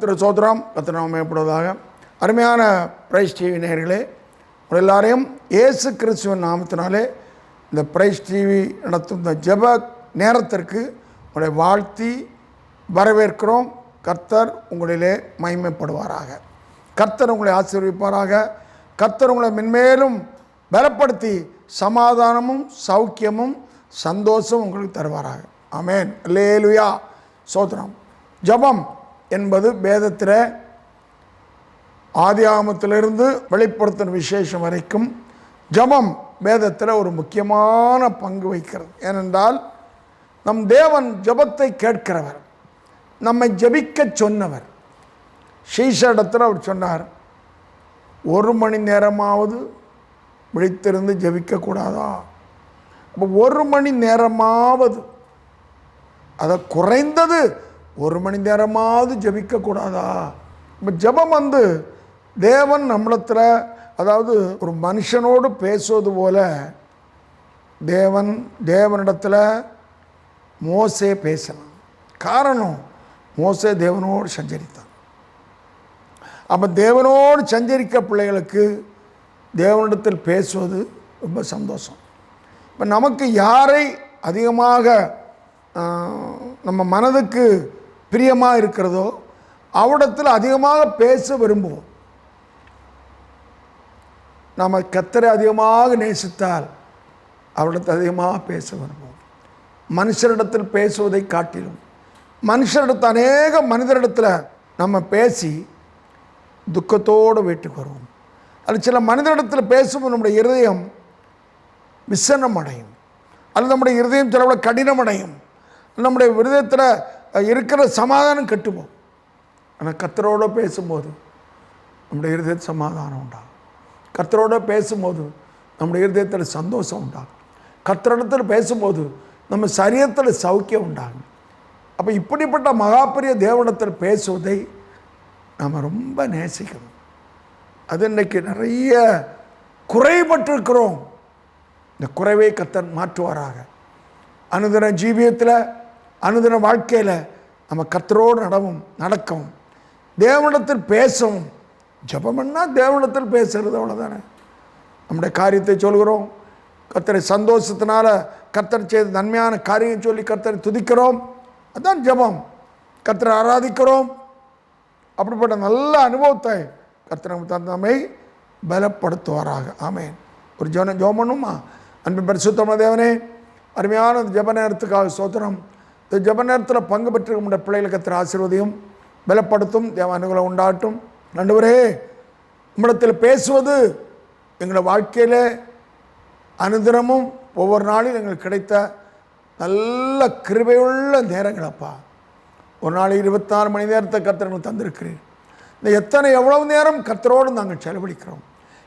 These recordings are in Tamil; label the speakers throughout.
Speaker 1: கர்த்தர் சோத்திரம், கர்த்தர் நாமம் மேம்படுவதாக. அருமையான பிரைஸ் டிவி நேயர்களே, உங்கள் எல்லாரையும் இயேசு கிறிஸ்துவின் நாமத்தினாலே இந்த பிரைஸ் டிவி நடத்தும் இந்த ஜெப நேரத்திற்கு உங்களை வாழ்த்தி வரவேற்கிறோம். கர்த்தர் உங்களிலே மகிமைப்படுவாராக. கர்த்தர் உங்களை ஆசீர்வதிப்பாராக. கர்த்தர் உங்களை மென்மேலும் பலப்படுத்தி சமாதானமும் சௌக்கியமும் சந்தோஷம் உங்களுக்கு தருவாராக. ஆமென். அல்லேலூயா. சோத்திரம். ஜெபம் என்பது வேதத்தில் ஆதியாகமத்திலிருந்து வெளிப்படுத்தின விசேஷம் வரைக்கும் ஜெபம் வேதத்தில் ஒரு முக்கியமான பங்கு வகிக்கிறது. ஏனென்றால் நம் தேவன் ஜெபத்தை கேட்கிறவர், நம்மை ஜெபிக்க சொன்னவர். சீஷரிடத்தில் அவர் சொன்னார், 1 மணி நேரமாவது விழித்திருந்து ஜெபிக்கக்கூடாதா? அப்போ 1 மணி நேரமாவது, அதை குறைந்தது 1 மணி நேரமாவது ஜெபிக்கக்கூடாதா? இப்போ ஜெபம் தேவன் நம்மளத்தில், அதாவது ஒரு மனுஷனோடு பேசுவது போல தேவனிடத்தில் மோசே பேசினான். காரணம், மோசே தேவனோடு சஞ்சரித்தான். அப்போ தேவனோடு சஞ்சரிக்க பிள்ளைகளுக்கு தேவனிடத்தில் பேசுவது ரொம்ப சந்தோஷம். இப்போ நமக்கு யாரை அதிகமாக நம்ம மனதுக்கு பிரியமாக இருக்கிறதோ அவரிடத்தில் அதிகமாக பேச விரும்புவோம். நாம் கர்த்தரை அதிகமாக நேசித்தால் அவரிடத்தில் அதிகமாக பேச விரும்புவோம். மனுஷரிடத்தில் பேசுவதை காட்டிலும் மனுஷரிடத்தில், அநேக மனிதரிடத்தில் நம்ம பேசி துக்கத்தோடு வீட்டுக்கு வருவோம். அது சில மனிதரிடத்தில் பேசும்போது நம்முடைய இருதயம் விசனம் அடையும், அல்லது நம்முடைய இருதயம் சில கடினம் அடையும், நம்முடைய இருதயத்தில் இருக்கிற சமாதானம் கட்டுவோம். ஆனால் கர்த்தரோடு பேசும்போது நம்முடைய இருதயத்தில் சமாதானம் உண்டாகும். கர்த்தரோடு பேசும்போது நம்முடைய இருதயத்தில் சந்தோஷம் உண்டாகும். கர்த்தரிடத்தில் பேசும்போது நம்ம சரீரத்தில் சௌக்கியம் உண்டாகும். அப்போ இப்படிப்பட்ட மகாபெரிய தேவனிடத்தில் பேசுவதை நாம் ரொம்ப நேசிக்கணும். அது இன்றைக்கி நிறைய குறைபட்டிருக்கிறோம். இந்த குறைவை கர்த்தர் மாற்றுவாராக. அனுதின ஜீவியத்தில், அனுதின வாழ்க்கையில் நம்ம கர்த்தரோடு நடக்கவும், தேவனிடத்தில் பேசவும். ஜெபம்னா தேவனிடத்தில் பேசுகிறது, அவ்வளோதானே. நம்முடைய காரியத்தை சொல்கிறோம், கர்த்தரை சந்தோஷத்தினால கர்த்தர் செய்த நன்மையான காரியம் சொல்லி கர்த்தரை துதிக்கிறோம். அதுதான் ஜெபம். கர்த்தரை ஆராதிக்கிறோம். அப்படிப்பட்ட நல்ல அனுபவத்தை கர்த்தர் தந்தமை பலப்படுத்துவாராக. ஆமென். ஒரு ஜெபம் பண்ணுமா? அன்பின் பரிசுத்தமான தேவனே, அருமையான ஜெப நேரத்துக்காக சோத்திரம். இந்த ஜெப நேரத்தில் பங்கு பெற்று நம்முடைய பிள்ளைகளை கர்த்தர் ஆசீர்வதியும் பலப்படுத்தும். தேவ அனுகூலம் உண்டாகட்டும். ஆண்டவரே, நம்மிடத்தில் பேசுவது எங்களுடைய வாழ்க்கையில் அனுதினமும் ஒவ்வொரு நாளும் எங்களுக்கு கிடைத்த நல்ல கிருபையுள்ள நேரங்களப்பா. ஒரு நாள் 24 மணி நேரத்தை கர்த்தர் எங்களுக்கு தந்திருக்கிறீர். இந்த எவ்வளவு நேரம் கர்த்தரோடு நாங்கள் செலவழிக்கிறோம்,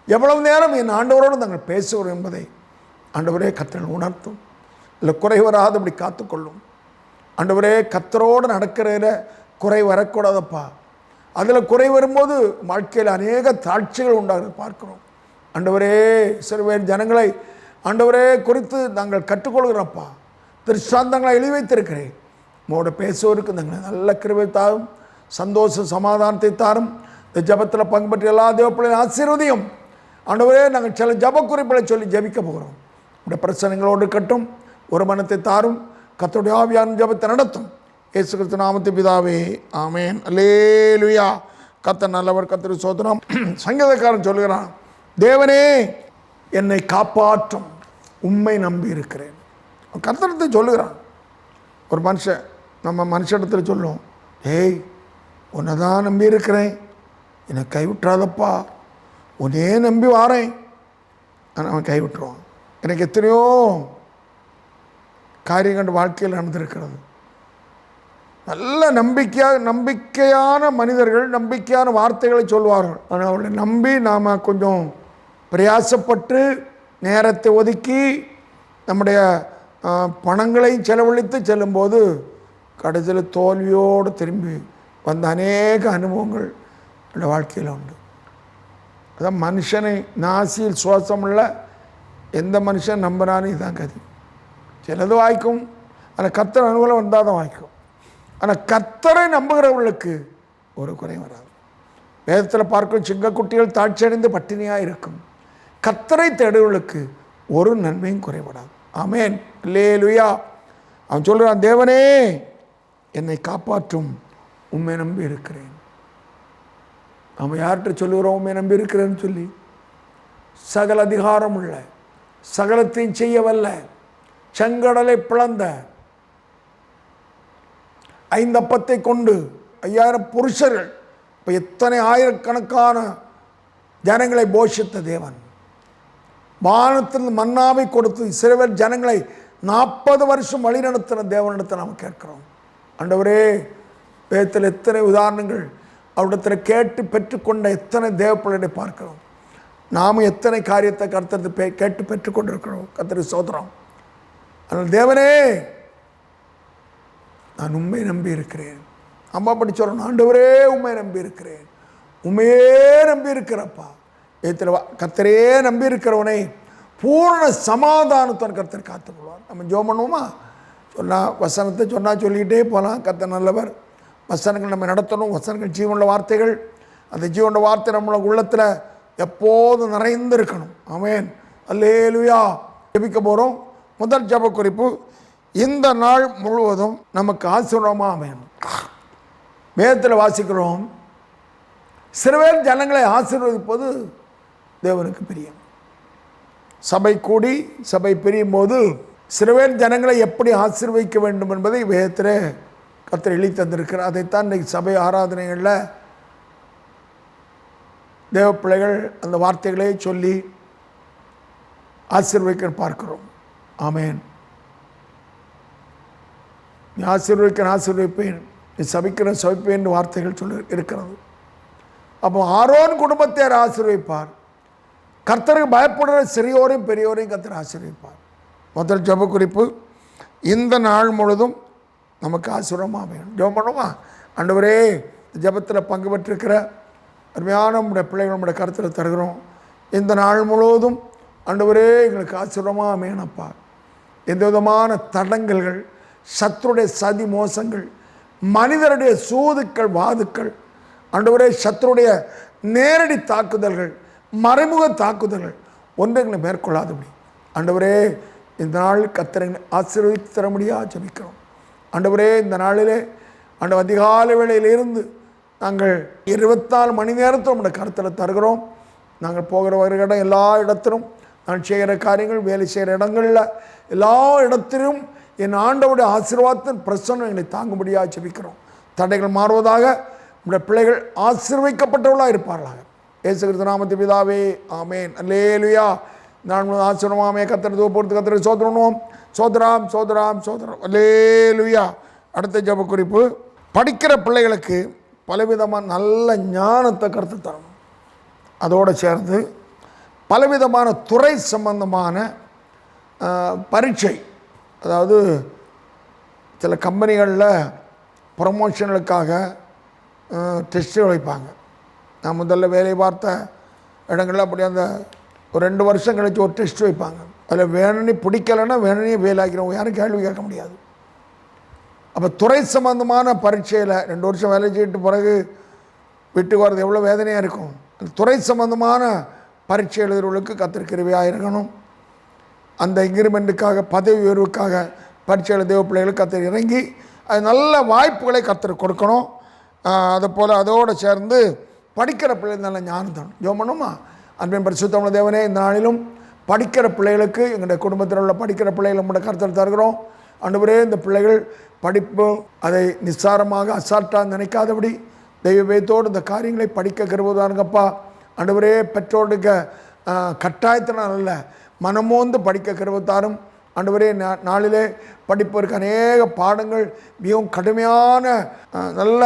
Speaker 1: எவ்வளவு நேரம் என் ஆண்டவரோடு நாங்கள் பேசுகிறோம் என்பதை ஆண்டவரே கர்த்தர் உணர்த்தும். இல்லை குறை வராதபடி காத்துக்கொள்ளும். ஆண்டவரே, கர்த்தரோடு நடக்கிறதில் குறை வரக்கூடாதப்பா. அதில் குறை வரும்போது வாழ்க்கையில் அநேக தாழ்ச்சிகள் உண்டாக பார்க்கிறோம். ஆண்டவரே, சிறுவேர் ஜனங்களை ஆண்டவரே குறித்து நாங்கள் கற்றுக்கொள்கிறோம்ப்பா. திருஷ்டாந்தங்களை எழுதி வைத்திருக்கிறேன். உங்களோட பேசுவதற்கு நாங்கள் நல்ல கிருபை தாரும், சந்தோஷ சமாதானத்தை தாரும். இந்த ஜபத்தில் பங்கு பெற்ற எல்லா தேவப்பிள்ளையும் ஆசீர்வதியும். ஆண்டவரே, நாங்கள் சில ஜப குறிப்புகளை சொல்லி ஜபிக்க போகிறோம். உடைய பிரச்சனைகளோடு கட்டும், ஒரு மனத்தை தாரும். கர்த்தருடைய ஆவியான ஜபத்தை நடத்தும். இயேசு கிறிஸ்து நாமத்தில் பிதாவே, ஆமென். அல்லேலூயா. கர்த்தர் நல்லவர், கர்த்தர் சோத்திரம். சங்கீதக்காரன் சொல்கிறான், தேவனே என்னை காப்பாற்றும், உம்மை நம்பி இருக்கிறேன். கர்த்தரத்தை சொல்லுகிறான். ஒரு மனுஷன் நம்ம மனுஷனிடத்தில் சொல்லுவோம், ஏய் உன்னை தான் நம்பி இருக்கிறேன், என்னை கைவிட்டுறாதப்பா, உன்னே நம்பி வாரேன். ஆனால் அவன் கைவிட்டுருவான். எனக்கு எத்தனையோ காரியம் கண்டு வாழ்க்கையில் நடந்திருக்கிறது. நல்ல நம்பிக்கையான மனிதர்கள் நம்பிக்கையான வார்த்தைகளை சொல்வார்கள். ஆனால் அவர்களை நம்பி நாம் கொஞ்சம் பிரயாசப்பட்டு நேரத்தை ஒதுக்கி நம்முடைய பணங்களையும் செலவழித்து செல்லும்போது கடைசியில் தோல்வியோடு திரும்பி வந்த அநேக அனுபவங்கள் என்னோடய வாழ்க்கையில் உண்டு. அதான் மனுஷனை நாசியில் சுவாசமுள்ள எந்த மனுஷன் நம்பினாலும் இதுதான் கதி. சிலது வாய்க்கும், ஆனால் கர்த்தர் அனுகூலம் வந்தால் தான் வாய்க்கும். ஆனால் கர்த்தரை நம்புகிறவர்களுக்கு ஒரு குறையும் வராது. வேதத்தில் பார்க்கும் சிங்கக்குட்டிகள் தாட்சியடைந்து பட்டினியாக இருக்கும். கர்த்தரை தேடுவர்களுக்கு ஒரு நன்மையும் குறைபடாது. ஆமேன். அல்லேலூயா. அவன் சொல்கிறான், தேவனே என்னை காப்பாற்றும், உம்மை நம்பி இருக்கிறேன். அவன் யார்கிட்ட சொல்லுகிறோம் உம்மை நம்பி இருக்கிறேன்னு சொல்லி? சகல அதிகாரம் உள்ள, சகலத்தையும் செய்ய வல்ல, செங்கடலை பிளந்த, 5 அப்பத்தை கொண்டு 5000 புருஷர்கள், இப்போ எத்தனை ஆயிரக்கணக்கான ஜனங்களை போஷித்த தேவன், வானத்திலிருந்து மன்னாவை கொடுத்து இஸ்ரவேல் ஜனங்களை 40 வருஷம் வழி நடத்தின தேவனிடத்தை நாம் கேட்கிறோம். ஆண்டவரே, வேதத்தில் எத்தனை உதாரணங்கள் அவரிடத்தில் கேட்டு பெற்றுக்கொண்ட எத்தனை தேவப்பிள்ளைகளை பார்க்கிறோம். நாம் எத்தனை காரியத்தை கர்த்தருக்கு கேட்டு பெற்றுக்கொண்டிருக்கிறோம். கர்த்தருக்கு ஸ்தோத்திரம். ஆனால் தேவனே, நான் உம்மை நம்பி இருக்கிறேன். அம்மா படி சொல்லணும், ஆண்டவரே உம்மை நம்பி இருக்கிறேன். உண்மையே நம்பி இருக்கிறப்பா. ஏத்தில் கர்த்தரே நம்பி இருக்கிறவனை பூர்ண சமாதானத்தன் கர்த்தர் காத்துக்கொள்வார். நம்ம ஜெபம் பண்ணுவோமா? சொன்னால் வசனத்தை சொன்னால் சொல்லிக்கிட்டே போகலாம். கர்த்தர் நல்லவர். வசனங்கள் நம்ம நடத்தணும். வசனங்கள் ஜீவனுள்ள வார்த்தைகள். அந்த ஜீவனுள்ள வார்த்தை நம்மளோட உள்ளத்தில் எப்போதும் நிறைந்து இருக்கணும். ஆமென். அல்லேலூயா. ஜெபிக்க போகிறோம். முதல் ஜெப குறிப்பு, இந்த நாள் முழுவதும் நமக்கு ஆசீர்வாதமாக அமையணும். வேதத்தில் வாசிக்கிறோம், இஸ்ரவேல் ஜனங்களை ஆசீர்வதிப்பது தேவனுக்கு பிரியம். சபை கூடி சபை பிரியும் போது இஸ்ரவேல் ஜனங்களை எப்படி ஆசீர்வதிக்க வேண்டும் என்பதை வேதத்தில் கர்த்தர் எழுதி தந்திருக்கிறார். அதைத்தான் இன்றைக்கு சபை ஆராதனைகளில் தேவ பிள்ளைகள் அந்த வார்த்தைகளை சொல்லி ஆசீர்வதிக்க பார்க்கிறோம். ஆமேன். நீ ஆசீர்வதிப்பேன், நீ சபிப்பேன் என்று வார்த்தைகள் சொல்லி இருக்கிறது. அப்போ ஆரோன் குடும்பத்தை ஆசீர்வதிப்பார். கர்த்தருக்கு பயப்படுற சிறியோரையும் பெரியோரையும் கர்த்தர் ஆசீர்வதிப்பார். முதல் ஜெப குறிப்பு, இந்த நாள் முழுதும் நமக்கு ஆசீர்வாதமாக அமையணும். ஜெபம் பண்ணுவோமா? ஆண்டவரே, ஜெபத்தில் பங்கு பெற்றிருக்கிற அருமையான நம்முடைய பிள்ளைகள் நம்முடைய கருத்தில் தருகிறோம். இந்த நாள் முழுவதும் ஆண்டவரே எங்களுக்கு ஆசீர்வாதமாக அமையணப்பா. எந்த விதமான தடங்கல்கள், சத்துருடைய சதி மோசங்கள், மனிதருடைய சூதுக்கள் வாதுக்கள், ஆண்டவரே சத்துருடைய நேரடி தாக்குதல்கள், மறைமுக தாக்குதல்கள் ஒன்றுங்களை மேற்கொள்ளாதபடி ஆண்டவரே இந்த நாள் கர்த்தரை ஆசீர்வதித்து தர முடியாது ஜெபிக்கிறோம். ஆண்டவரே, இந்த நாளிலே ஆண்டவர் அதிகாலை வேளையிலிருந்து நாங்கள் 24 மணி நேரத்தில் நம்முடைய கருத்தில் தருகிறோம். நாங்கள் போகிற வருகிற எல்லா இடத்திலும், நான் செய்கிற காரியங்கள், வேலை செய்கிற இடங்களில் எல்லா இடத்திலும் என் ஆண்டவருடைய ஆசீர்வாதத்தின் பிரசன்னம் எங்களை தாங்கும்படியாக ஜெபிக்கிறோம். தடைகள் மாறுவதாக, நம்முடைய பிள்ளைகள் ஆசீர்வதிக்கப்பட்டவர்களாக இருப்பார்களாக. இயேசு கிறிஸ்து நாமத்தில் பிதாவே, ஆமேன். அல்லேலூயா. நான் ஆசீர்வாதமே கர்த்தர் தூப்பொறுத்து கர்த்தரை சோதரணும். சோதராம் சோதராம் சோதரம். அல்லேலூயா. அடுத்த ஜெப குறிப்பு, படிக்கிற பிள்ளைகளுக்கு பலவிதமான நல்ல ஞானத்தை கருத்து தரணும். அதோடு சேர்ந்து பலவிதமான துறை சம்பந்தமான பரீட்சை, அதாவது சில கம்பெனிகளில் ப்ரமோஷனுக்காக டெஸ்ட்டு வைப்பாங்க. நான் முதல்ல வேலை பார்த்த இடங்களில் அப்படி அந்த ஒரு 2 வருஷம் கழித்து ஒரு டெஸ்ட் வைப்பாங்க. அதில் வேணும்னு பிடிக்கலைன்னா வேணும்னே ஃபெயில் ஆகிறவங்க யாரும் கேள்வி கேட்க முடியாது. அப்போ துறை சம்பந்தமான பரீட்சையில் 2 வருஷம் வேலை செய்யிட்டு பிறகு வீட்டுக்கு வர்றது எவ்வளோ வேதனையாக இருக்கும். அந்த துறை சம்பந்தமான பரீட்சை எழுதுறவர்களுக்கு கர்த்தர் கிருபையாக இருக்கணும். அந்த இன்க்ரிமெண்ட்டுக்காக, பதவி உயர்வுக்காக பரீட்சை எழுதிய பிள்ளைகளுக்கு கர்த்தர் இறங்கி அது நல்ல வாய்ப்புகளை கர்த்தர் கொடுக்கணும். அதை போல் அதோடு சேர்ந்து படிக்கிற பிள்ளைகள் நல்ல ஞானம் தரணும். ஜெபம் பண்ணுமா? அன்பின் பரிசுத்தமுள்ள தேவனே, இந்த நாளிலும் படிக்கிற பிள்ளைகளுக்கு, எங்களுடைய குடும்பத்தில் உள்ள படிக்கிற பிள்ளைகள் நம்முடைய கருத்தில் தருகிறோம். ஆண்டவரே, இந்த பிள்ளைகள் படிப்பு அதை நிஸ்சாரமாக அசால்ட்டாக நினைக்காதபடி தெய்வத்தோடு இந்த காரியங்களை படிக்க கருவுதானுங்கப்பா. ஆண்டவரே, பெற்றோருக்கு கட்டாயத்தினால் அல்ல, மனமோந்து படிக்க கருவத்தாரும். ஆண்டவரே, நாளிலே படிப்பதற்கு அநேக பாடங்கள், மிகவும் கடுமையான நல்ல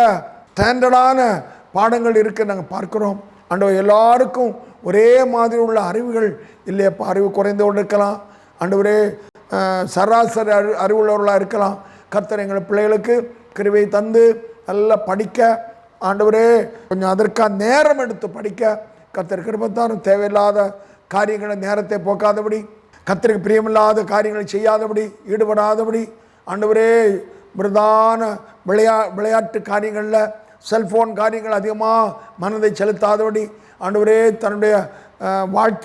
Speaker 1: ஸ்டாண்டர்டான பாடங்கள் இருக்க நாங்கள் பார்க்குறோம். ஆண்டவர் எல்லாருக்கும் ஒரே மாதிரி உள்ள அறிவுகள் இல்லையப்பா. அறிவு குறைந்து கொண்டு இருக்கலாம். ஆண்டவரே, சராசரி அறிவுள்ளவர்களாக இருக்கலாம். கர்த்தர் எங்கள் பிள்ளைகளுக்கு கிருபை தந்து நல்லா படிக்க, ஆண்டவரே கொஞ்சம் அதற்காக நேரம் எடுத்து படிக்க கர்த்தர் கிருபைத்தாரும். தேவையில்லாத காரியங்களை நேரத்தை போக்காதபடி, கர்த்தருக்கு பிரியமில்லாத காரியங்களை செய்யாதபடி, ஈடுபடாதபடி, ஆண்டவரே பிரதான விளையாட்டு காரியங்களில் செல்ஃபோன் காரியங்கள் அதிகமாக மனதை செலுத்தாதபடி ஆண்டவரே தன்னுடைய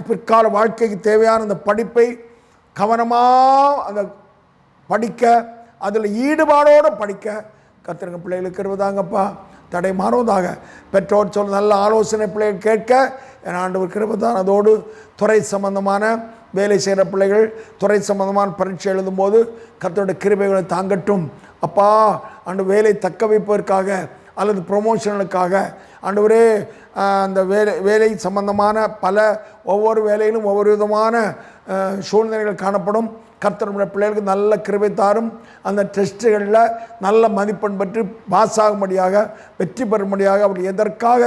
Speaker 1: பிற்கால வாழ்க்கைக்கு தேவையான அந்த படிப்பை கவனமாக அந்த படிக்க, அதில் ஈடுபாடோடு படிக்க கர்த்தருங்க பிள்ளைகளுக்கு இருப்பதாங்கப்பா. தடை மாறுவதாக. பெற்றோர் சொல்ல நல்ல ஆலோசனை பிள்ளைகள் கேட்க என் ஆண்டவர் கிருபைதான். அதோடு துறை சம்பந்தமான வேலை செய்கிற பிள்ளைகள் துறை சம்பந்தமான பரீட்சை எழுதும்போது கர்த்தருடைய கிருபைகளை தாங்கட்டும் அப்பா. ஆண்டு வேலை தக்க வைப்பதற்காக அல்லது ப்ரொமோஷனுக்காக ஆண்டவரே அந்த வேலை சம்பந்தமான ஒவ்வொரு வேலையிலும் ஒவ்வொரு விதமான சூழ்நிலைகள் காணப்படும். கர்த்தருடைய பிள்ளைகளுக்கு நல்ல கிருபை தாரும். அந்த டெஸ்ட்டுகளில் நல்ல மதிப்பெண் பெற்று பாஸ் ஆகும்படியாக, வெற்றி பெறும்படியாக, அவர் எதற்காக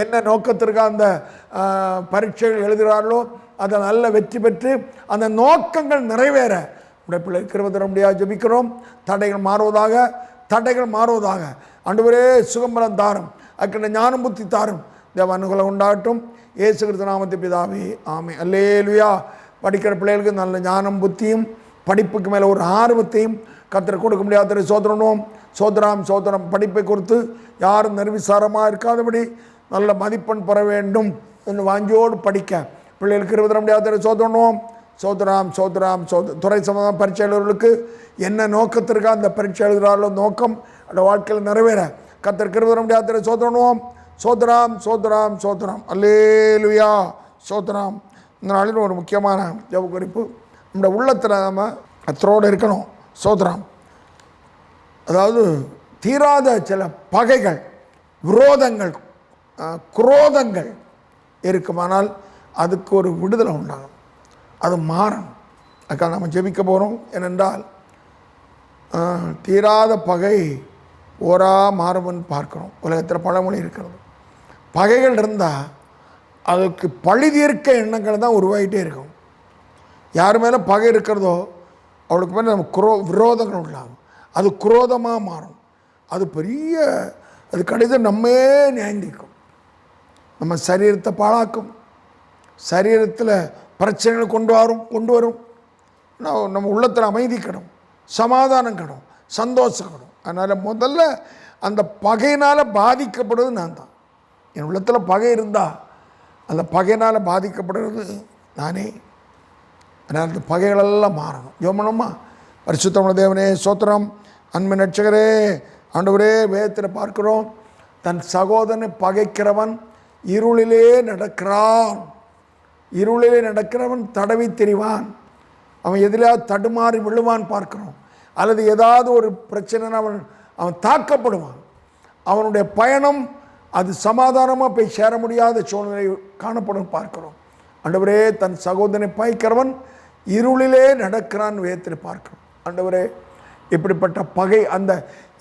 Speaker 1: என்ன நோக்கத்திற்காக அந்த பரீட்சைகள் எழுதுகிறார்களோ அதை நல்ல வெற்றி பெற்று அந்த நோக்கங்கள் நிறைவேற உடைய பிள்ளைகள் கிருபை தர முடியாது ஜெபிக்கிறோம். தடைகள் மாறுவதாக. ஆண்டவரே சுகம்பலம் தாரும், அதுக்கு ஞானம் புத்தி தாரும். தேவ அனுகூலம் உண்டாகட்டும். இயேசு கிறிஸ்து நாமத்தை பிதாவே ஆமென். அல்லேலூயா. படிக்கிற பிள்ளைகளுக்கு நல்ல ஞானம் புத்தியும் படிப்புக்கு மேலே ஒரு ஆர்வத்தையும் கர்த்தர் கொடுக்க முடியாத சோதரம் படிப்பை குறித்து யாரும் நிர்விசாரமாக இருக்காதபடி நல்ல மதிப்பெண் பெற வேண்டும் என்று வாஞ்சியோடு படிக்க பிள்ளைகளுக்கு 20 முடியாத சோதராம் துறை சம்பந்தம் பரீட்சை எழுதுவர்களுக்கு என்ன நோக்கத்திற்காக அந்த பரீட்சை எழுதுகிறார்களோ நோக்கம் அந்த வாழ்க்கையில் நிறைவேற கர்த்தர் 20 முடியாத சோதராம் அல்லேலூயா சோதராம். இந்த நாளில் ஒரு முக்கியமான ஜெப குறிப்பு. நம்முடைய உள்ளத்தில் நம்ம கர்த்தரோடு இருக்கணும். சோதராம். அதாவது தீராத சில பகைகள், விரோதங்கள், குரோதங்கள் இருக்குமானால் அதுக்கு ஒரு விடுதலை உண்டாகும், அது மாறணும். அதுக்காக நம்ம ஜெபிக்க போகிறோம். ஏனென்றால் தீராத பகை ஓரா மாறுவன்னு பார்க்குறோம். உலகத்தில் பழமொழி இருக்கிறது. பகைகள் இருந்தால் அதுக்கு பழி தீர்க்க எண்ணங்கள் தான் உருவாகிட்டே இருக்கும். யார் மேலே பகை இருக்கிறதோ அவளுக்கு மேலே நம்ம விரோதங்கள் உண்டாகும். அது குரோதமாக மாறும். அது அது கடிதம் நம்மே நியாயந்திக்கும். நம்ம சரீரத்தை பாழாக்கும். சரீரத்தில் பிரச்சனைகள் கொண்டு வரும். நம்ம உள்ளத்தில் அமைதி கிடும், சமாதானம் கிடும், சந்தோஷம் கிடும். அதனால் முதல்ல அந்த பகையினால் பாதிக்கப்படுவது நான் தான். என் உள்ளத்தில் பகை இருந்தால் அந்த பகையினால் பாதிக்கப்படுறது நானே. அதனால் அந்த பகைகளெல்லாம் மாறணும். யோமனம்மா பரிசுத்தமுள்ள தேவனே ஸ்தோத்திரம். அன்பின் ரட்சகரே ஆண்டவரே, வேதத்தில் பார்க்கிறோம், தன் சகோதரனை பகைக்கிறவன் இருளிலே நடக்கிறவன் தடவி தெரிவான். அவன் எதிலாவது தடுமாறி விழுவான் பார்க்கிறோம். அல்லது ஏதாவது ஒரு பிரச்சனை அவன் தாக்கப்படுவான். அவனுடைய பயணம் அது சமாதானமாக போய் சேர முடியாத சூழ்நிலை காணப்படும் பார்க்கிறோம். ஆண்டவரே, தன் சகோதரனை பகைக்கிறவன் இருளிலே நடக்கிறான் வேதத்தில் பார்க்கிறோம். ஆண்டவரே, இப்படிப்பட்ட பகை அந்த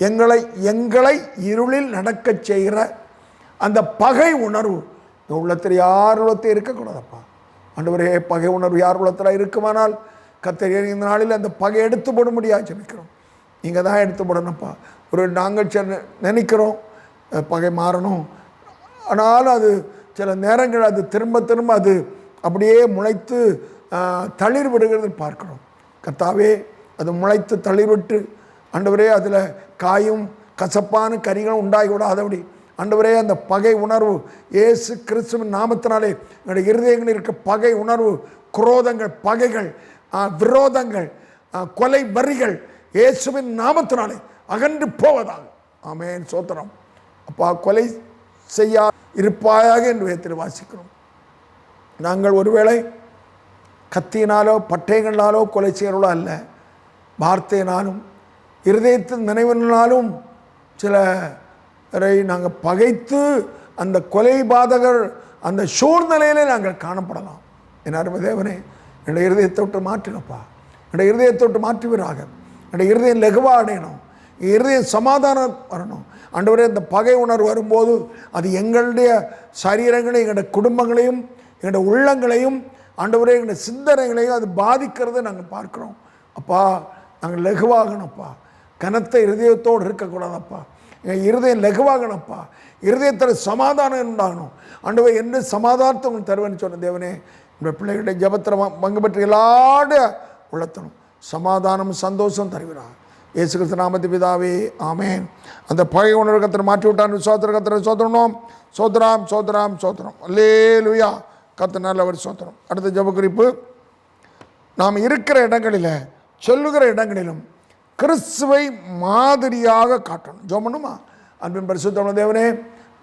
Speaker 1: எங்களை இருளில் நடக்க செய்கிற அந்த பகை உணர்வு உள்ளத்தில் யார் உள்ளத்தில் இருக்கக்கூடாதப்பா. ஆண்டவரே, பகை உணர்வு யார் உள்ளத்தில் இருக்குமானால் கர்த்தர் இந்த நாளில் அந்த பகை எடுத்து போட முடியாது ஜெபிக்கிறோம். நீங்கள் தான் எடுத்து போடணும்ப்பா. நாங்கள் நினைக்கிறோம் பகை மாறணும், ஆனாலும் அது சில நேரங்கள் அது திரும்ப அது அப்படியே முளைத்து தளிர் விடுகிறது பார்க்கிறோம். கர்த்தாவே, அது முளைத்து தளிர்விட்டு ஆண்டவரே அதில் காயும் கசப்பான கரிகளும் உண்டாகிவிடாதபடி ஆண்டவரே, அந்த பகை உணர்வு இயேசு கிறிஸ்துவின் நாமத்தினாலே என்னுடைய இருதயங்களில் இருக்க பகை உணர்வு, குரோதங்கள், பகைகள், விரோதங்கள், கொலை வரிகள் இயேசுவின் நாமத்தினாலே அகன்று போவதாக. ஆமென். சோத்திரம். அப்பா, கொலை செய்யா இருப்பாயாக என்று வேதத்தில் வாசிக்கிறோம். நாங்கள் ஒருவேளை கத்தியினாலோ பட்டயங்களாலோ கொலை செய்கிறவர்களோ அல்ல, வார்த்தையினாலும் இருதயத்தின் நினைவினாலும் சிலரை நாங்கள் பகைத்து அந்த கொலை பாதகர் அந்த சூழ்நிலையிலே நாங்கள் காணப்படலாம். என் அருமை தேவனே, என்னுடைய இருதயத்தை விட்டு மாற்றினப்பா. என்னுடைய இருதயத்தை விட்டு மாற்றுவீராக. என்னுடைய இருதயம் லகுவா அடையணும், இருதயம் சமாதானம் வரணும். ஆண்டவரே, இந்த பகை உணர்வு வரும்போது அது எங்களுடைய சரீரங்களையும் எங்களுடைய குடும்பங்களையும் எங்களுடைய உள்ளங்களையும் ஆண்டவரே எங்களுடைய சிந்தனைகளையும் அது பாதிக்கிறத நாங்கள் பார்க்குறோம். அப்பா, நாங்கள் லகுவாகணும்ப்பா. கனத்த இருதயத்தோடு இருக்கக்கூடாதப்பா. எங்கள் இருதயம் லகுவாகணும்ப்பா. இருதயத்தில் சமாதானம் உண்டாகணும். ஆண்டவரே, என்று சமாதானத்தை உங்களுக்கு தருவேன்னு சொன்ன தேவனே, இந்த பிள்ளைகளுடைய ஜபத்தில் பங்கு பெற்று எல்லாருடைய உள்ளத்தனும் சமாதானம் சந்தோஷம் தருகிறார். இயேசு கிறிஸ்து நாமத்தில் பிதாவே ஆமென். அந்த பழைய உணர்வு கர்த்தர் மாற்றி விட்டான். விசுவாசத்தில் கர்த்தரை சோதரணும். சோதராம் சோதராம் சோதரம். அல்லேலூயா. கர்த்தர் நல்லவர். சோதரம். அடுத்த ஜெப குறிப்பு, நாம் இருக்கிற இடங்களில் சொல்லுகிற இடங்களிலும் கிறிஸ்துவை மாதிரியாக காட்டணும். ஜெபம் பண்ணுமா? அன்பின் பரிசுத்தமுள்ள தேவனே,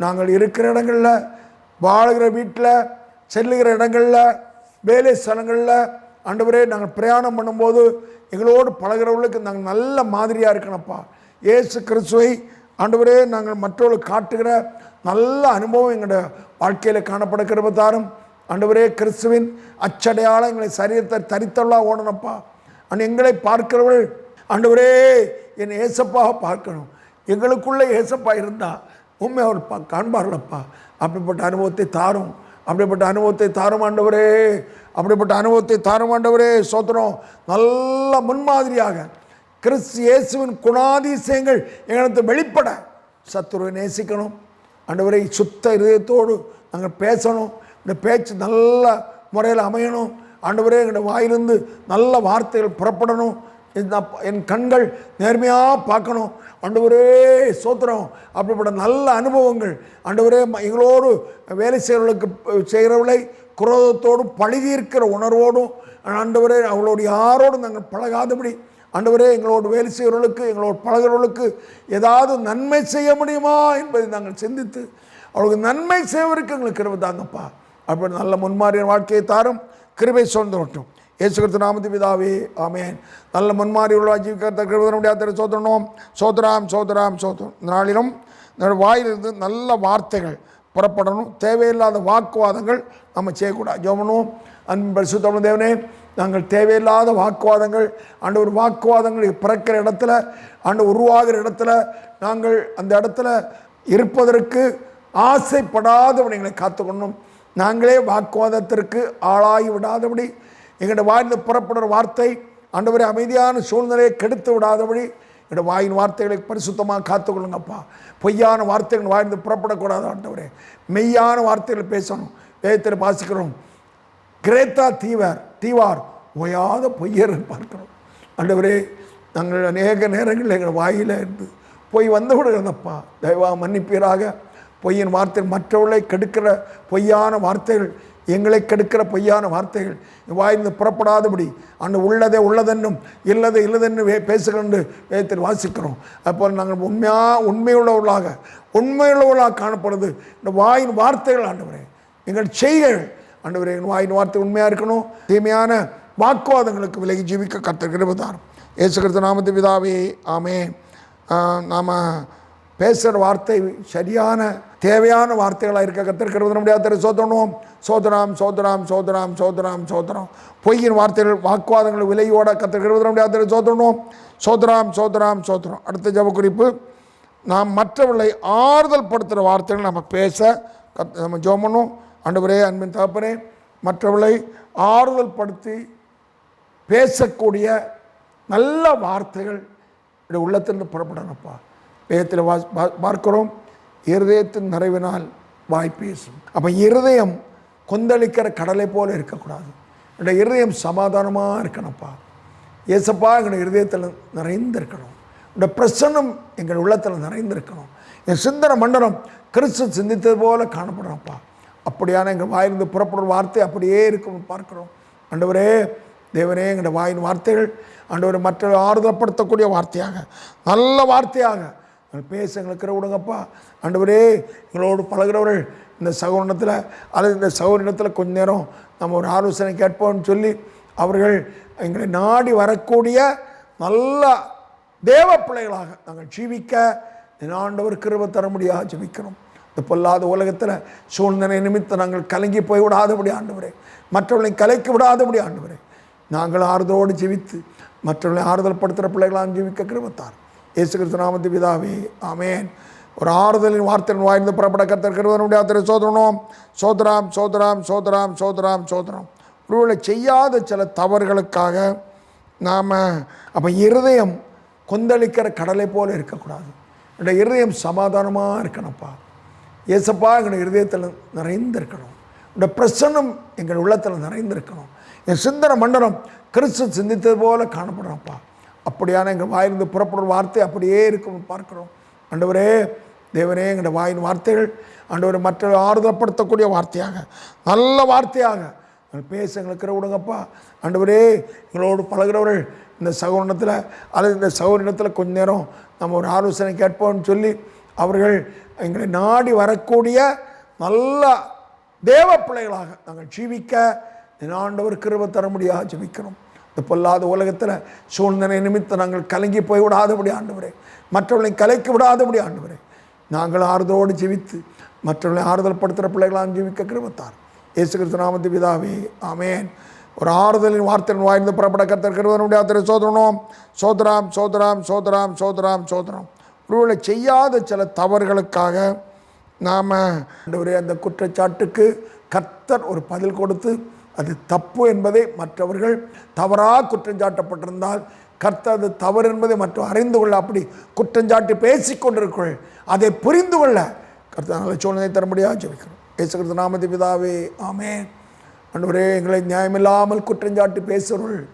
Speaker 1: நாங்கள் இருக்கிற இடங்களில், வாழுகிற வீட்டில், செல்லுகிற இடங்களில், வேலை ஸ்தலங்களில், ஆண்டவரே நாங்கள் பிரயாணம் பண்ணும்போது எங்களோடு பழகிறவர்களுக்கு நாங்கள் நல்ல மாதிரியாக இருக்கணும்ப்பா. இயேசு கிறிஸ்துவை ஆண்டவரே நாங்கள் மற்றவர்களுக்கு காட்டுகிற நல்ல அனுபவம் எங்களுடைய வாழ்க்கையில் காணப்படுகிற தாரும். ஆண்டவரே, கிறிஸ்துவின் அச்சடையாளம் எங்களை சரீரத்தை தரித்தவளா ஓடணும்ப்பா. எங்களை பார்க்கிறவர்கள் ஆண்டவரே என் ஏசப்பாக பார்க்கணும். எங்களுக்குள்ளே ஏசப்பா இருந்தால் உண்மை அவர் காண்பார்களப்பா. அப்படிப்பட்ட அனுபவத்தை தாரும். அப்படிப்பட்ட அனுபவத்தை தாரும் ஆண்டவரே. அப்படிப்பட்ட அனுபவத்தை தாரும் ஆண்டவரே. சோத்திரம். நல்ல முன்மாதிரியாக கிறிஸ்து இயேசுவின் குணாதிசயங்கள் எங்களுக்கு வெளிப்பட சத்துருவை நேசிக்கணும் ஆண்டவரே. சுத்த இதயத்தோடு நாங்கள் பேசணும். இந்த பேச்சு நல்ல முறையில் அமையணும் ஆண்டவரே. எங்களுடைய வாயிலிருந்து நல்ல வார்த்தைகள் புறப்படணும். என் கண்கள் நேர்மையாக பார்க்கணும் ஆண்டவரே. சோத்திரம். அப்படிப்பட்ட நல்ல அனுபவங்கள் ஆண்டவரே எங்களோடு வேலை செய்கிறவர்களை குரோதத்தோடும் பழிதீர்க்கிற உணர்வோடும் ஆண்டவரே அவளோடு யாரோடும் நாங்கள் பழகாதபடி ஆண்டவரே எங்களோடு வேலை செய்கிறவர்களுக்கு, எங்களோடு பழகிறவர்களுக்கு ஏதாவது நன்மை செய்ய முடியுமா என்பதை நாங்கள் சிந்தித்து அவளுக்கு நன்மை செய்வதற்கு எங்களுக்கு கிருபை தாங்கப்பா. அப்படி நல்ல முன்மாறிய வாழ்க்கையை தாரும். கிருபை சோர்ந்துவிட்டோம். இயேசு கிறிஸ்து நாமத்தில் பிதாவே ஆமென். நல்ல முன்மாறி உள்ள ஜீவிக்கிறத கிருபை முடியாத சோதரணும். சோதராம் சோதராம் சோதரம். இந்த நாளிலும் வாயிலிருந்து நல்ல வார்த்தைகள் புறப்படணும். தேவையில்லாத வாக்குவாதங்கள் நம்ம செய்யக்கூடாது. ஜெபம். அன்பின் பரிசுத்தமுள்ள தேவனே, நாங்கள் தேவையில்லாத வாக்குவாதங்கள் ஆண்டவர் வாக்குவாதங்கள் பிறக்கிற இடத்துல உருவாகிற இடத்துல நாங்கள் அந்த இடத்துல இருப்பதற்கு ஆசைப்படாதபடி எங்களை காத்துக்கொள்ளணும். நாங்களே வாக்குவாதத்திற்கு ஆளாகி விடாதபடி எங்களுடைய வாயிலிருந்து புறப்படுற வார்த்தை ஆண்டவரே அமைதியான சூழ்நிலையை கெடுத்து விடாதபடி என்னுடைய வாயின் வார்த்தைகளை பரிசுத்தமாக காத்துக்கொள்ளுங்கப்பா. பொய்யான வார்த்தைகள் வாயிலிருந்து புறப்படக்கூடாது ஆண்டவரே. மெய்யான வார்த்தைகள் பேசணும். வேதத்தில் வாசிக்கிறோம், கிரேத்தா தீவார் ஓயாத பொய்யர் பார்க்கிறோம் ஆண்டவரே. நாங்கள் அநேக நேரங்களில் எங்கள் வாயில் இருந்து பொய் வந்து விடுகிறதப்பா. தயவா மன்னிப்பீராக. பொய்யின் வார்த்தை மற்றவர்களை கெடுக்கிற பொய்யான வார்த்தைகள், எங்களை கெடுக்கிற பொய்யான வார்த்தைகள் வாயிலிருந்து புறப்படாதபடி உள்ளதே உள்ளதென்னும் இல்லதை இல்லதென்னு பேசுகின்ற வேதத்தில் வாசிக்கிறோம். அப்போ நாங்கள் உண்மையுள்ளவர்களாக காணப்படுது இந்த வாயின் வார்த்தைகள் ஆண்டவரே. எங்கள் செய்கைகள் ஆண்டவரே எங்கள் வாயின் வார்த்தை உண்மையாக இருக்கணும். தீமையான வாக்குவாதங்களுக்கு விலகி ஜீவிக்க கர்த்தர் கிருபை தாரும். இயேசு கிறிஸ்து நாமத்தில் பிதாவே ஆமென். நாம் பேசுகிற வார்த்தை சரியான தேவையான வார்த்தைகளாக இருக்க கர்த்தர் கிருபை முடியாத சோதரணும். சோதராம் சோதராம் சோதராம் சோதராம் சோதரம். பொய்யின் வார்த்தைகள் வாக்குவாதங்கள் விலையோட கர்த்தர் கிருபை முடியாத சோதரணும். சோதராம் சோதராம் சோதரம். அடுத்த ஜெப குறிப்பு, நாம் மற்றவர்களை ஆறுதல் படுத்துகிற வார்த்தைகள் நம்ம பேச நம்ம ஜெபம் பண்ணணும். ஆண்டவரே, அன்பின் தகப்பனே, மற்றவர்களை ஆறுதல் படுத்தி பேசக்கூடிய நல்ல வார்த்தைகள் என்னுடைய உள்ளத்திலிருந்து புறப்படணும்ப்பா. வேதத்தில் பார்க்கிறோம், இருதயத்தின் நிறைவினால் வாய் பேசும். அப்போ இருதயம் கொந்தளிக்கிற கடலை போல இருக்கக்கூடாது. என்னுடைய இருதயம் சமாதானமாக இருக்கணும்ப்பா. ஏசப்பா எங்களுடைய இருதயத்தில் நிறைந்திருக்கணும். என்னுடைய பிரசன்னம் எங்கள் உள்ளத்தில் நிறைந்திருக்கணும். என் சிந்தனை மண்டலம் கிறிஸ்து சிந்தித்தது போல காணப்படுறோம்ப்பா. அப்படியான எங்கள் வாயிலிருந்து புறப்படுற வார்த்தை அப்படியே இருக்கும் பார்க்கிறோம். ஆண்டவரே தேவனே, எங்களுடைய வாயின் வார்த்தைகள் ஆண்டவரை மற்ற ஆறுதல்படுத்தக்கூடிய வார்த்தையாக, நல்ல வார்த்தையாக எங்கள் பேச எங்களுக்கு விடுங்கப்பா. ஆண்டவரே, எங்களோடு பழகிறவர்கள் இந்த சகோதரத்தில் அல்லது இந்த சகோதரத்தில் கொஞ்ச நேரம் நம்ம ஒரு ஆலோசனை கேட்போம்னு சொல்லி அவர்கள் எங்களை நாடி வரக்கூடிய நல்ல தேவ பிள்ளைகளாக நாங்கள் ஜீவிக்க ஆண்டவர் கிருபை தர முடியாது ஜெபிக்கிறோம். இந்த பொல்லாத உலகத்தில் சூழ்நிலை நிமித்தம் நாங்கள் கலங்கி போய் விடாதபடி ஆண்டவரே, மற்றவர்களை கலைக்க விடாதபடி ஆண்டவரே, நாங்கள் ஆறுதலோடு ஜீவித்து மற்றவர்களை ஆறுதல் படுத்துகிற பிள்ளைகளாக ஜீவிக்க கிருபை இயேசு கிறிஸ்து நாமத்தில் பிதாவே ஆமென். ஒரு ஆறுதலின் வார்த்தையின் வாய்ந்து புறப்பட கர்த்தர் கிருபை முடியாத சோதரணும். சோதராம் சோதராம் சோதராம் சோதராம் சோதரம். ஒருவேளை செய்யாத சில தவறுகளுக்காக நாம் அப்போ இருதயம் கொந்தளிக்கிற கடலை போல இருக்கக்கூடாது. என்னுடைய இருதயம் சமாதானமாக இருக்கணும்ப்பா. ஏசப்பா எங்களுடைய இருதயத்தில் நிறைந்திருக்கணும். என்னுடைய பிரசன்னம் எங்கள் உள்ளத்தில் நிறைந்திருக்கணும். என் சிந்தனை மண்டலம் கிறிஸ்து சிந்தித்தது போல காணப்படுறோம்ப்பா. அப்படியான எங்கள் வாயிலிருந்து புறப்படும் வார்த்தை அப்படியே இருக்கும் பார்க்கிறோம். ஆண்டவரே, தேவனே, எங்களுடைய வாயின் வார்த்தைகள் ஆண்டவரை மற்ற ஆறுதல்படுத்தக்கூடிய வார்த்தையாக, நல்ல வார்த்தையாக பேச எங்களுக்கு விடுங்கப்பா. ஆண்டவரே, எங்களோடு பழகிறவர்கள் இந்த சகோதரத்தில் அல்லது இந்த சகோதரத்தில் கொஞ்ச நேரம் நம்ம ஒரு ஆலோசனை கேட்போம்னு சொல்லி அவர்கள் எங்களை நாடி வரக்கூடிய நல்ல தேவ பிள்ளைகளாக நாங்கள் ஜீவிக்க ஆண்டவர் கிருபை தர முடியாது ஜெபிக்கிறோம். இந்த பொல்லாத உலகத்தில் சூழ்நிலை நிமித்தம் நாங்கள் கலங்கி போய் விடாதபடி ஆண்டவரே, மற்றவர்களை கலைக்க விடாதபடி ஆண்டவரே, நாங்கள் ஆறுதலோடு ஜீவித்து மற்றவர்களை ஆறுதல் படுத்துகிற பிள்ளைகளாக ஜீவிக்க கிருபைத்தார். இயேசு கிறிஸ்து நாமத்து பிதாவே, ஆமேன். ஒரு ஆறுதலின் வார்த்தையின் வாய்ந்து புறப்பட கர்த்தர் கிருபையினுடைய ஆத்திரை சோதரணும். சோதராம் சோதராம் சோதராம் சோதராம் சோதரம். ஒருவேளை செய்யாத சில தவறுகளுக்காக நாம் ஆண்டவரே அந்த குற்றச்சாட்டுக்கு கர்த்தர் ஒரு பதில் கொடுத்து அது தப்பு என்பதை மற்றவர்கள் தவறாக குற்றஞ்சாட்டப்பட்டிருந்தால் கர்த்தர் அது தவறு என்பதை மற்ற அறிந்து கொள்ள, அப்படி குற்றஞ்சாட்டு பேசிக்கொண்டிருக்கள் அதை புரிந்து கொள்ள கர்த்தர் நல்ல சூழ்நிலை தர முடியாது ஜெபிக்கிறோம். இயேசு கிறிஸ்து நாமத்து பிதாவே, ஆமென். ஆண்டவரே, எங்களை நியாயமில்லாமல் குற்றஞ்சாட்டி பேசுகிறவர்கள்,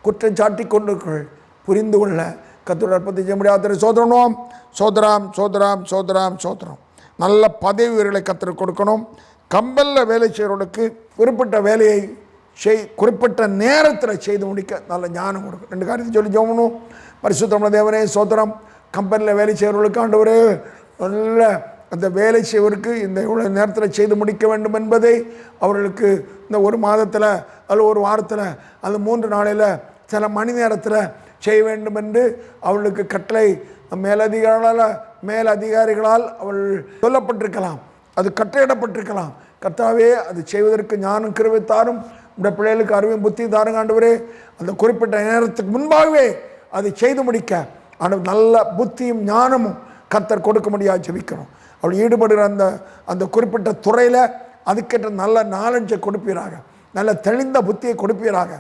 Speaker 1: குற்றஞ்சாட்டி கொண்டிருக்கள் புரிந்து கொள்ள கர்த்தருடைய அற்புதத்தை செய்ய முடியாத சோதரணும். சோதராம் சோதராம் சோதராம் சோதரம். நல்ல பதவி உயர்வுகளை கர்த்தர் கொடுக்கணும். கம்பலில் வேலை செய்கிறவர்களுக்கு குறிப்பிட்ட வேலையை குறிப்பிட்ட நேரத்தில் செய்து முடிக்க நல்ல ஞானம் கொடுக்கும். 2 காரியத்தை சொல்லி ஜெபணும். பரிசுத்தமான தேவனே சோதரம். கம்பெனியில் வேலை செய்கிறவர்களுக்கு ஆண்டவரே நல்ல அந்த வேலை செய்வதற்கு இந்த இவ்வளோ நேரத்தில் செய்து முடிக்க வேண்டும் என்பதை அவர்களுக்கு இந்த ஒரு மாதத்தில் அல்லது ஒரு வாரத்தில் அல்லது 3 நாளையில் சில மணி நேரத்தில் செய்ய வேண்டும் என்று அவர்களுக்கு கட்டளை மேலதிகாரிகளால் அவள் சொல்லப்பட்டிருக்கலாம், அது கட்டளையிடப்பட்டிருக்கலாம். கர்த்தாவே, அது செய்வதற்கு ஞானம் கிருபை தாரும், இந்த பிள்ளைகளுக்கு அறிவும் புத்தி தாருங்க ஆண்டவரே. அந்த குறிப்பிட்ட நேரத்துக்கு முன்பாகவே அதை செய்து முடிக்க ஆண்டவர் நல்ல புத்தியும் ஞானமும் கர்த்தர் கொடுக்க முடியாது ஜெபிக்கிறோம். அவள் ஈடுபடுகிற அந்த குறிப்பிட்ட துறையில் அதுக்கேற்ற நல்ல நாலெட்ஜை கொடுப்பீராக, நல்ல தெளிந்த புத்தியை கொடுப்பீராக,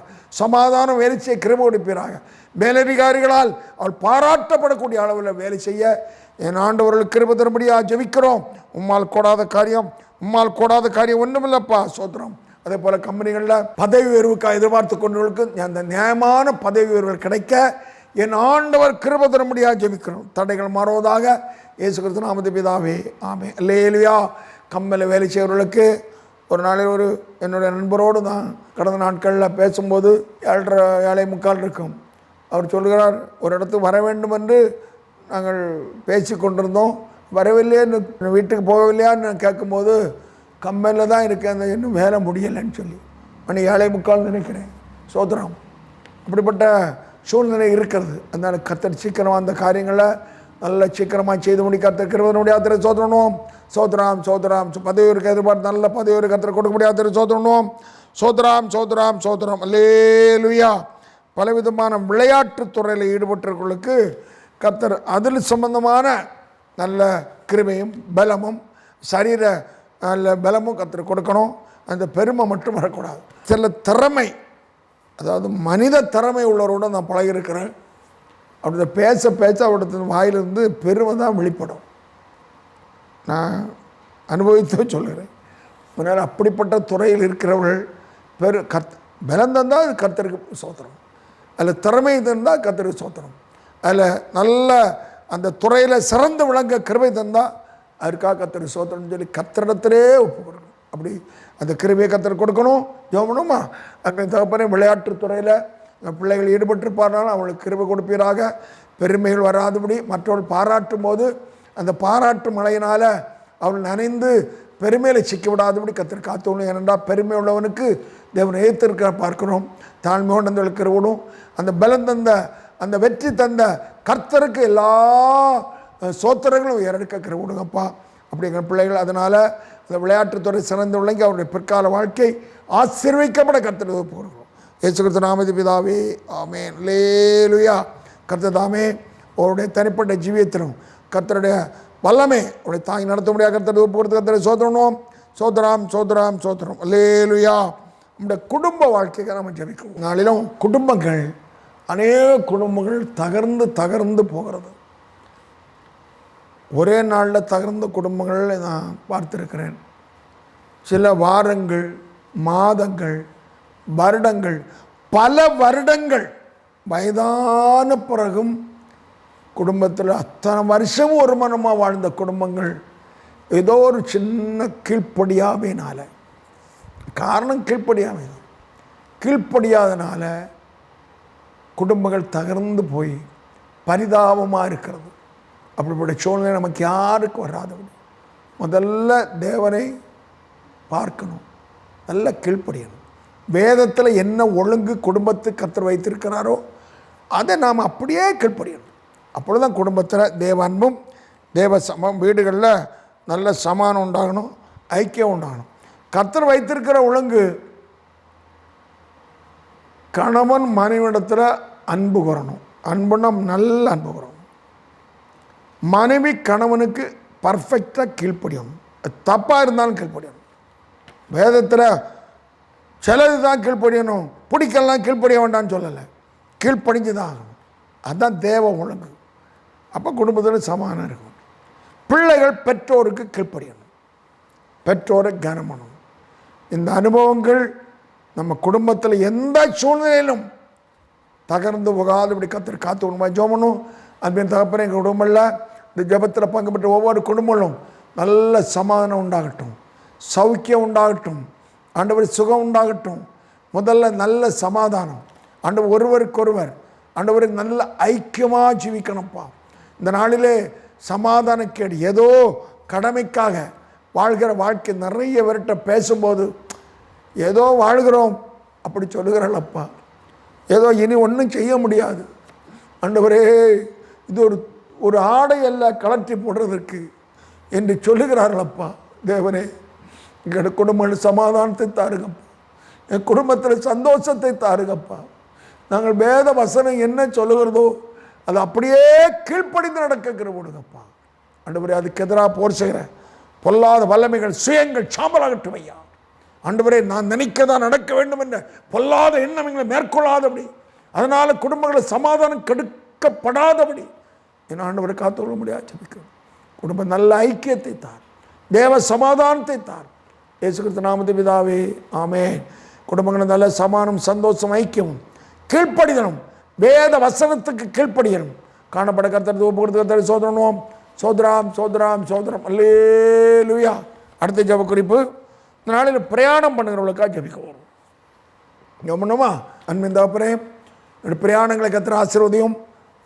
Speaker 1: சமாதானம் வேலை செய்ய கிருபை கொடுப்பீராக. மேலதிகாரிகளால் அவள் பாராட்டப்படக்கூடிய அளவில் வேலை செய்ய என் ஆண்டவர்களுக்கு கிருபை தரும்படியாக ஜெபிக்கிறோம். உம்மால் கூடாத காரியம் ஒன்றுமில்லப்பா, சோத்திரம். அதே போல் கம்பெனிகளில் பதவி உயர்வுக்காக எதிர்பார்த்து கொண்டவர்களுக்கு அந்த நியாயமான பதவி உயர்வுகள் கிடைக்க என் ஆண்டவர் கிருபை தரும்படியாக ஜெபிக்கிறோம். தடைகள் மாறுவதாக இயேசு கிறிஸ்து நாமத்து பிதாவே, ஆமென். அல்லேலூயா. கம்பெனியில் வேலை செய்கிறவர்களுக்கு ஒரு நாளில் என்னுடைய நண்பரோடு தான் கடந்த நாட்களில் பேசும்போது 7:45 இருக்கும். அவர் சொல்கிறார், ஒரு இடத்துக்கு வர வேண்டும் என்று நாங்கள் பேசி கொண்டிருந்தோம், வரவில்லையேன்னு வீட்டுக்கு போகவில்லையான்னு கேட்கும்போது கம்பெனியில் தான் இருக்கேன், இன்னும் வேலை முடியலைன்னு சொல்லி மணி 7:45 நினைக்கிறேன். சோதரம். அப்படிப்பட்ட சூழ்நிலை இருக்கிறது. அதனால் கர்த்தர் சீக்கிரமாக அந்த காரியங்களை நல்ல சீக்கிரமாக செய்து முடிக்க கர்த்தர் கிருபையினுடைய ஆத்திரை சோதரணும். சோதராம் சோதராம். பதவி இருக்க எதிர்பார்த்து நல்ல பதவி ஒரு கர்த்தர் கொடுக்க முடியாத சோதரணும். சோதராம் சோதராம் சோதரம். அல்லேலூயா. பலவிதமான விளையாட்டுத் துறையில் ஈடுபட்டவர்களுக்கு கர்த்தர் அதில் சம்பந்தமான நல்ல கிருபையும் பலமும் சரீர நல்ல பலமும் கர்த்தர் கொடுக்கணும். அந்த பெருமை மட்டும் வரக்கூடாது. சில திறமை, அதாவது மனித திறமை உள்ளவரோட நான் பழகியிருக்கிறேன். அப்படி பேச அவருடைய வாயிலிருந்து பெருமை தான் வெளிப்படும். நான் அனுபவித்து சொல்கிறேன். முன்னால் அப்படிப்பட்ட துறையில் இருக்கிறவர்கள் பலம் தந்தால் அது கர்த்தருக்கு சோத்திரம், அதில் திறமை தந்தால் கர்த்தருக்கு சோத்திரம், அதில் நல்ல அந்த துறையில் சிறந்து விளங்க கிருபை தந்தால் அதுக்காக கர்த்தருக்கு சோத்திரம்னு சொல்லி கர்த்தரிடத்திலே ஒப்பு கொடுக்கணும். அப்படி அந்த கிருபையை கர்த்தர் கொடுக்கணும். ஜெபணுமா? அங்கே தகப்பனே, விளையாட்டுத்துறையில் பிள்ளைகள் ஈடுபட்டிருப்பார்கள், அவங்களுக்கு கிருபை கொடுப்பீராக. பெருமைகள் வராதபடி மற்றவர்கள் பாராட்டும் போது அந்த பாராட்டு மழையினால் அவள் நனைந்து பெருமையில் சிக்க விடாதபடி கர்த்தர் காத்துக்கணும். ஏனென்றால் பெருமை உள்ளவனுக்கு தேவன் ஏற்றிருக்க பார்க்கிறோம். தாழ்மையோடு அந்த கிருபையும் அந்த பலம் தந்த அந்த வெற்றி தந்த கர்த்தருக்கு எல்லா சோத்திரங்களும் ஏறெடுக்க கிருபை கொடுங்கப்பா. அப்படிங்கிற பிள்ளைகள் அதனால் அந்த விளையாட்டுத்துறை சிறந்து விளங்கி அவருடைய பிற்கால வாழ்க்கை ஆசீர்வதிக்கப்பட கர்த்தர் போகிறோம். இயேசு கிறிஸ்து நாமத்து பிதாவே, ஆமென். அல்லேலூயா. கர்த்தர் தாமே அவருடைய தனிப்பட்ட ஜீவியத்திலும் கர்த்தருடைய வல்லமே அவருடைய தாங்கி நடத்த முடியாது. கர்த்தர் ஒப்பு கொடுத்து கர்த்தரை சோதரணும். சோதராம் சோதராம் சோதரம். அல்லேலூயா. நம்முடைய குடும்ப வாழ்க்கைக்கு நம்ம ஜெபிக்கும் நாளிலும் குடும்பங்கள், அநேக குடும்பங்கள் தகர்ந்து போகிறது. ஒரே நாளில் தகர்ந்த குடும்பங்கள் நான் பார்த்துருக்கிறேன். சில வாரங்கள், மாதங்கள், வருடங்கள், பல வருடங்கள் வயதான பிறகும் குடும்பத்தில் அத்தனை வருஷமும் ஒரு மனமாக வாழ்ந்த குடும்பங்கள் ஏதோ ஒரு சின்ன கீழ்ப்படியாமையினால, காரணம் கீழ்ப்படியாதனால குடும்பங்கள் தகர்ந்து போய் பரிதாபமாக இருக்கிறது. அப்படிப்பட்ட சூழ்நிலை நமக்கு யாருக்கு வராதபடி முதல்ல தேவனை பார்க்கணும், நல்ல கீழ்ப்படியணும். வேதத்தில் என்ன ஒழுங்கு குடும்பத்துக்கு கர்த்தர் வைத்திருக்கிறாரோ அதை நாம் அப்படியே கீழ்ப்படியணும். அப்பொழுது தான் குடும்பத்தில் தேவ அன்பும் தேவ வீடுகளில் நல்ல சமானம் உண்டாகணும், ஐக்கியம் உண்டாகணும். கர்த்தர் வைத்திருக்கிற ஒழுங்கு கணவன் மனைவிடத்தில் அன்பு கூறணும். அன்புனா நல்ல அன்பு கூறணும். மனைவி கணவனுக்கு பர்ஃபெக்டாக கீழ்ப்படியணும். தப்பாக இருந்தாலும் கீழ்ப்படியணும். வேதத்தில் சிலது தான் கீழ்ப்படியணும், பிடிக்கலாம் கீழ்ப்படிய வேண்டாம்னு சொல்லலை, கீழ்ப்படிஞ்சு தான் ஆகணும். அதுதான் தேவ ஒழுங்கு. அப்போ குடும்பத்தில் சமாதானம் இருக்கும். பிள்ளைகள் பெற்றோருக்கு கீழ்ப்படியணும், பெற்றோரை கனமணும். இந்த அனுபவங்கள் நம்ம குடும்பத்தில் எந்த சூழ்நிலையிலும் தகர்ந்து போகாது இப்படி கர்த்தர் காத்து விடுமா ஜோமனும். அன்பின் தகப்பனே, எங்கள் குடும்பத்தில் இந்த ஜபத்தில் பங்கு பெற்ற ஒவ்வொரு குடும்பங்களும் நல்ல சமாதானம் உண்டாகட்டும், சௌக்கியம் உண்டாகட்டும், ஆண்டவர் சுகம் உண்டாகட்டும். முதல்ல நல்ல சமாதானம், ஆண்டவர் ஒருவருக்கொருவர் ஆண்டவருக்கு நல்ல ஐக்கியமாக ஜீவிக்கணும்ப்பா. இந்த நாளிலே சமாதானக்கேடு, ஏதோ கடமைக்காக வாழ்கிற வாழ்க்கை நிறைய பேர்கிட்ட பேசும்போது ஏதோ வாழ்கிறோம் அப்படி சொல்லுகிறாளப்பா, ஏதோ இனி ஒன்றும் செய்ய முடியாது ஆண்டவரே, இது ஒரு ஆடை அல்ல கலற்றி போடுறதற்கு என்று சொல்லுகிறார்களப்பா. தேவனே, எங்கள் குடும்பங்கள் சமாதானத்தை தாருங்கப்பா, என் குடும்பத்தில் சந்தோஷத்தை தாருங்கப்பா. நாங்கள் வேத வசனம் என்ன சொல்லுகிறதோ அது அப்படியே கீழ்ப்படிந்து நடக்கிற போடுங்கப்பா. ஆண்டவரே, அதுக்கு எதிராக போர் செய்கிற பொல்லாத வல்லமைகள் சுயங்கள் சாம்பலாகட்டும் ஐயா. ஆண்டவரே, நான் நினைக்கதான் நடக்க வேண்டும் என்ற பொல்லாத எண்ணம் எங்களை மேற்கொள்ளாதபடி, அதனால் குடும்பங்களை சமாதானம் கெடுக்கப்படாதபடி என் ஆண்டவரை காத்துக்கொள்ள முடியாது ஜெபிக்கிறோம். குடும்பம் நல்ல ஐக்கியத்தை தார், தேவ சமாதானத்தை தார். இயேசு கிறிஸ்து நாமத்தில் பிதாவே, ஆமென். குடும்பங்களை நல்ல சமானம், சந்தோஷம், ஐக்கியமும் கீழ்ப்படிதலும், வேத வசனத்துக்கு கீழ்ப்படியணும் காணப்பட கர்த்தர் ஒப்புக்கொடுத்து சோதரனும் சோதராம் சோதராம் சோதரம் அல்லேலூயா. அடுத்த ஜெப குறிப்பு, இந்த நாளில் பிரயாணம் பண்ணுகிறவங்களுக்காக ஜெபிக்க வரும். கவனமா அன்பின் தகப்பனே, பிரயாணங்களை கர்த்தர் ஆசீர்வதியும்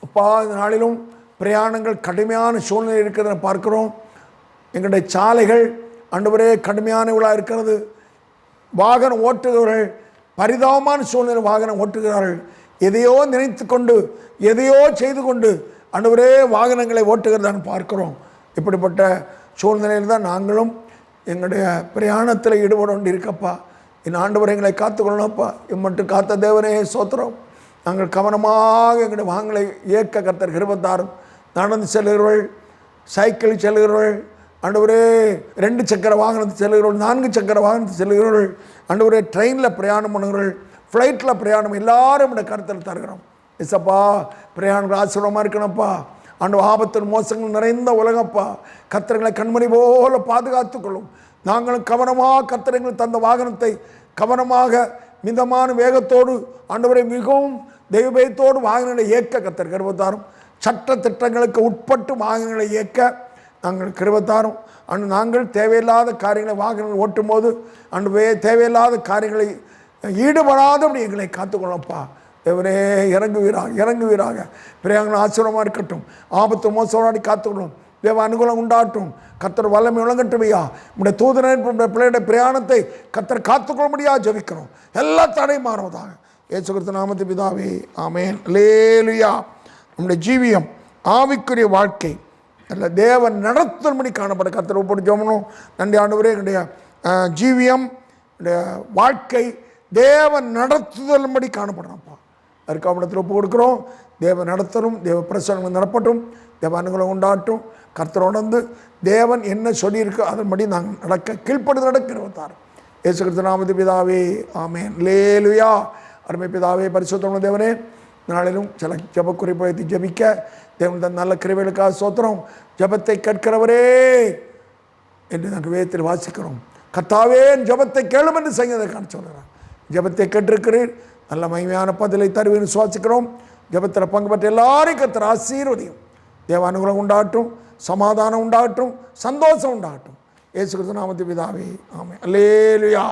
Speaker 1: அப்பா. இந்த நாளிலும் பிரயாணங்கள் கடுமையான சூழ்நிலை இருக்கிறத பார்க்கிறோம். எங்களுடைய சாலைகள் ஆண்டவரே கடுமையானவர்களாக இருக்கிறது. வாகனம் ஓட்டுகிறவர்கள் பரிதாபமான சூழ்நிலை வாகனம் ஓட்டுகிறார்கள். எதையோ நினைத்து கொண்டு எதையோ செய்து கொண்டு ஆண்டவரே வாகனங்களை ஓட்டுகிறதான்னு பார்க்கிறோம். இப்படிப்பட்ட சூழ்நிலையில் தான் நாங்களும் எங்களுடைய பிரயாணத்தில் ஈடுபட வேண்டி இருக்கப்பா. என் ஆண்டவர் எங்களை காத்துக்கொள்ளணும்ப்பா. இம்மட்டும் காத்த தேவனே சோத்திரம். நாங்கள் கவனமாக எங்களுடைய வாகனங்களை இயக்க கர்த்தர் கிருபைத்தாரும். நடந்து செல்கிறவர்கள், சைக்கிள் செல்கிறவர்கள், ஆண்டவரே 2 சக்கர வாகனத்தில் செல்கிறவர்கள், 4 சக்கர வாகனத்தில் செல்கிறவர்கள், ஆண்டவரே ட்ரெயினில் பிரயாணம் பண்ணுகிறவர்கள், ஃப்ளைட்டில் பிரயாணம், எல்லாரும் இந்த கருத்தில் தருகிறோம். இசப்பா, பிரயாணங்கள் ஆசீர்வாதமாக இருக்கணும்ப்பா. ஆண்டு ஆபத்தின் மோசங்கள் நிறைந்த உலகப்பா. கர்த்தர்களை கண்மணி போல பாதுகாத்துக்கொள்ளும். நாங்களும் கவனமாக கர்த்தர்களை தந்த வாகனத்தை கவனமாக மிதமான வேகத்தோடு ஆண்டவரை மிகவும் தெய்வபயத்தோடு வாகனங்களை இயக்க கர்த்தர் கிருபைத்தாரும். சட்ட திட்டங்களுக்கு உட்பட்டு வாகனங்களை இயக்க நாங்கள் கிருபைத்தாரும். அன்று நாங்கள் தேவையில்லாத காரியங்களை வாகனங்கள் ஓட்டும் போது அன்று தேவையில்லாத காரியங்களை ஈடுபடாதபடி எங்களை காத்துக்கொள்ளப்பா. தேவனே இறங்குவீராக. பிரயாணங்கள் ஆசீர்வாதமாக இருக்கட்டும். ஆபத்து மோசமாடி காத்துக்கொள்ளும். தேவ அனுகூலம் உண்டாகட்டும். கர்த்தர் வல்லமை விளங்கட்டும் ஐயா. நம்முடைய தூதரின் பிள்ளையுடைய பிரயாணத்தை கர்த்தர் காத்துக்கொள்ள முடியாது ஜெபிக்கிறோம். எல்லா தடையும் மாறுவதாக இயேசு கிறிஸ்து நாமத்தில் பிதாவே, ஆமென். அல்லேலூயா. நம்முடைய ஜீவியம், ஆவிக்குரிய வாழ்க்கை அல்ல தேவன் நடத்தும்படி காணப்பட கர்த்தர் ஒப்புட்டு ஜெபணும். நன்றி ஆண்டவரே, என்னுடைய ஜீவியம், வாழ்க்கை தேவன் நடத்துதலும்படி காணப்படுறோம்ப்பா. அதுக்கு அவனிடத்தில் ஒப்பு கொடுக்குறோம். தேவ நடத்தணும், தேவ பிரசனங்கள் நடப்பட்டும், தேவ அனுகூலம் உண்டாகட்டும். கர்த்தர் உணர்ந்து தேவன் என்ன சொல்லியிருக்கோ அதன்படி நாங்கள் நடக்க கீழ்ப்படுது நடக்கிறவத்தார் இயேசு கிறிஸ்து நாமத்தில் பிதாவே, ஆமென். அல்லேலூயா. அருமை பிதாவே, பரிசுத்தமுள்ள தேவனே, நாளிலும் சில ஜெப குறிப்பை வைத்து ஜெபிக்க தேவன் தன் நல்ல கிருபைகளுக்காக ஸ்தோத்திரம். ஜெபத்தை கேட்கிறவரே என்று நாங்கள் வேதத்தில் வாசிக்கிறோம். கர்த்தாவே, ஜெபத்தை கேளும் என்று சங்கீதக்காரன் சொல்கிறார். ஜெபத்தை கேட்டிருக்கிறீர், நல்ல மகிமையான பதிலை தருவேன் விசுவாசிக்கிறோம். ஜெபத்தில் பங்கு பெற்ற எல்லாரையும் கர்த்தர் ஆசீர்வதியும். தேவ அனுகிரகம் உண்டாகட்டும், சமாதானம் உண்டாகட்டும், சந்தோஷம் உண்டாகட்டும். இயேசு கிறிஸ்து நாமத்தில் பிதாவே, ஆமென். அல்லேலூயா.